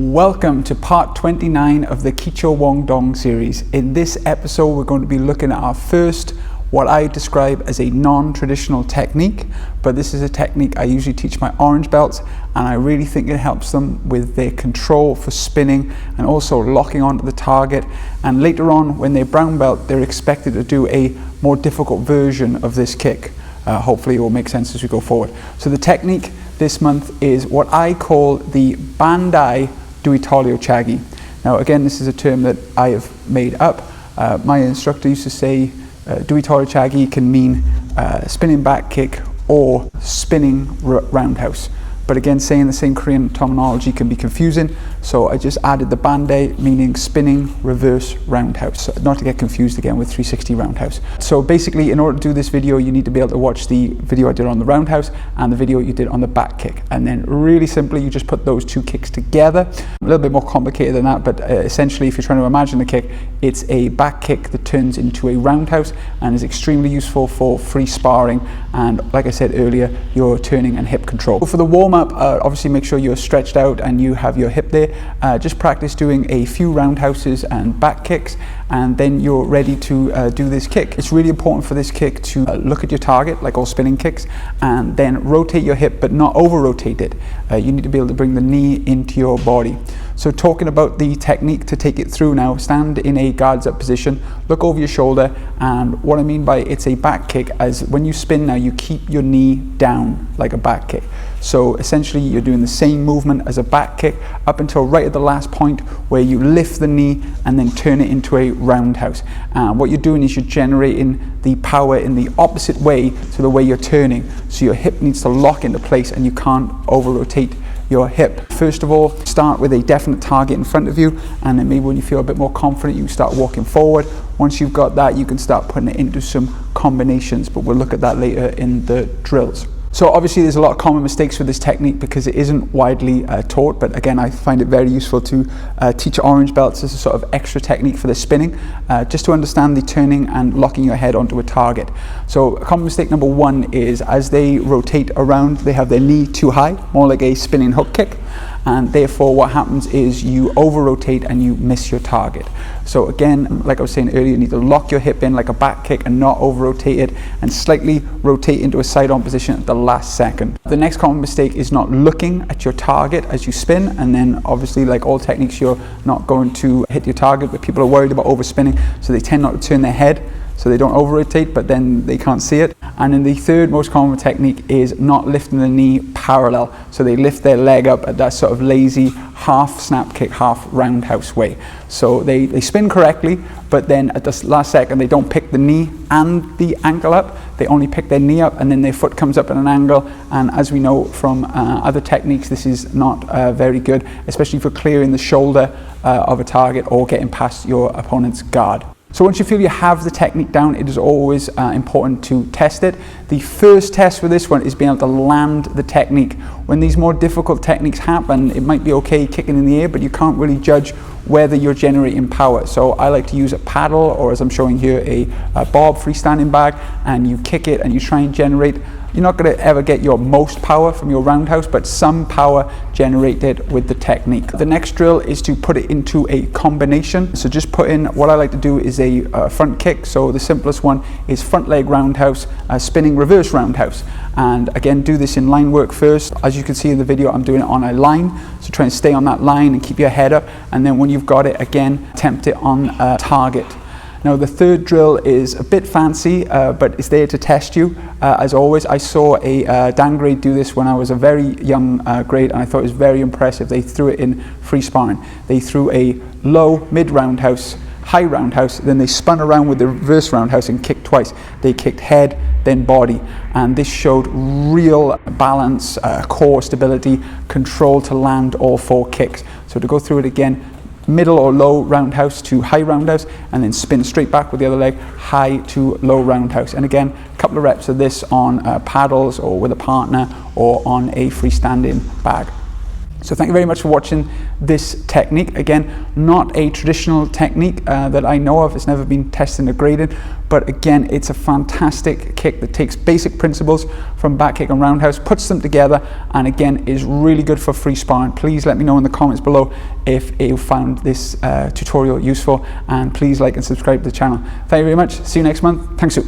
Welcome to part 29 of the Kicho Wong Dong series. In this episode, we're going to be looking at our first, what I describe as a non-traditional technique, but this is a technique I usually teach my orange belts, and I really think it helps them with their control for spinning and also locking onto the target. And later on, when they're brown belt, they're expected to do a more difficult version of this kick. Hopefully it will make sense as we go forward. So the technique this month is what I call the Bandai Duitolio Chagi. Now again, this is a term that I have made up. My instructor used to say Duitolio Chagi can mean spinning back kick or spinning roundhouse. But again, saying the same Korean terminology can be confusing, so I just added the bandai, meaning spinning reverse roundhouse, so not to get confused again with 360 roundhouse. So basically, in order to do this video, you need to be able to watch the video I did on the roundhouse and the video you did on the back kick. And then really simply, you just put those two kicks together. A little bit more complicated than that, but essentially, if you're trying to imagine the kick, it's a back kick that turns into a roundhouse and is extremely useful for free sparring. And like I said earlier, your turning and hip control. For the warm-up, obviously make sure you're stretched out and you have your hip there. Just practice doing a few roundhouses and back kicks, and then you're ready to do this kick. It's really important for this kick to look at your target, like all spinning kicks, and then rotate your hip, but not over-rotate it. You need to be able to bring the knee into your body. So talking about the technique to take it through now, stand in a guards up position, look over your shoulder, and what I mean by it's a back kick, as when you spin now, you keep your knee down like a back kick. So essentially you're doing the same movement as a back kick up until right at the last point where you lift the knee and then turn it into a roundhouse. What you're doing is you're generating the power in the opposite way to the way you're turning. So your hip needs to lock into place and you can't over-rotate your hip. First of all, start with a definite target in front of you, and then maybe when you feel a bit more confident, you start walking forward. Once you've got that, you can start putting it into some combinations, but we'll look at that later in the drills. So obviously there's a lot of common mistakes with this technique because it isn't widely taught, but again, I find it very useful to teach orange belts as a sort of extra technique for the spinning, just to understand the turning and locking your head onto a target. So common mistake number one is as they rotate around, they have their knee too high, more like a spinning hook kick. And therefore what happens is you over rotate and you miss your target. So again, like I was saying earlier, you need to lock your hip in like a back kick and not over rotate it, and slightly rotate into a side on position at the last second. The next common mistake is not looking at your target as you spin, and then obviously like all techniques you're not going to hit your target, but people are worried about overspinning, so they tend not to turn their head so they don't over rotate, but then they can't see it. And then the third most common technique is not lifting the knee parallel. So they lift their leg up at that sort of lazy half snap kick, half roundhouse way. So they spin correctly, but then at the last second, they don't pick the knee and the ankle up. They only pick their knee up and then their foot comes up at an angle. And as we know from other techniques, this is not very good, especially for clearing the shoulder of a target or getting past your opponent's guard. So once you feel you have the technique down, it is always important to test it. The first test for this one is being able to land the technique. When these more difficult techniques happen, it might be okay kicking in the air, but you can't really judge whether you're generating power. So I like to use a paddle, or as I'm showing here, a bob freestanding bag, and you kick it and you try and generate. You're not going to ever get your most power from your roundhouse, but some power generated with the technique. The next drill is to put it into a combination. So just put in, what I like to do is a front kick. So the simplest one is front leg roundhouse, spinning reverse roundhouse. And again, do this in line work first. As you can see in the video, I'm doing it on a line. So try and stay on that line and keep your head up. And then when you've got it, again, attempt it on target. Now the third drill is a bit fancy, but it's there to test you. As always, I saw a Dan grade do this when I was a very young grade, and I thought it was very impressive. They threw it in free sparring. They threw a low, mid roundhouse, high roundhouse, then they spun around with the reverse roundhouse and kicked twice. They kicked head, then body, and this showed real balance, core stability, control to land all four kicks. So to go through it again, middle or low roundhouse to high roundhouse, and then spin straight back with the other leg, high to low roundhouse. And again, a couple of reps of this on paddles or with a partner or on a freestanding bag. So thank you very much for watching this technique. Again, not a traditional technique that I know of. It's never been tested and graded, but again, it's a fantastic kick that takes basic principles from back kick and roundhouse, puts them together, and again, is really good for free sparring. Please let me know in the comments below if you found this tutorial useful, and please like and subscribe to the channel. Thank you very much. See you next month. Thanks.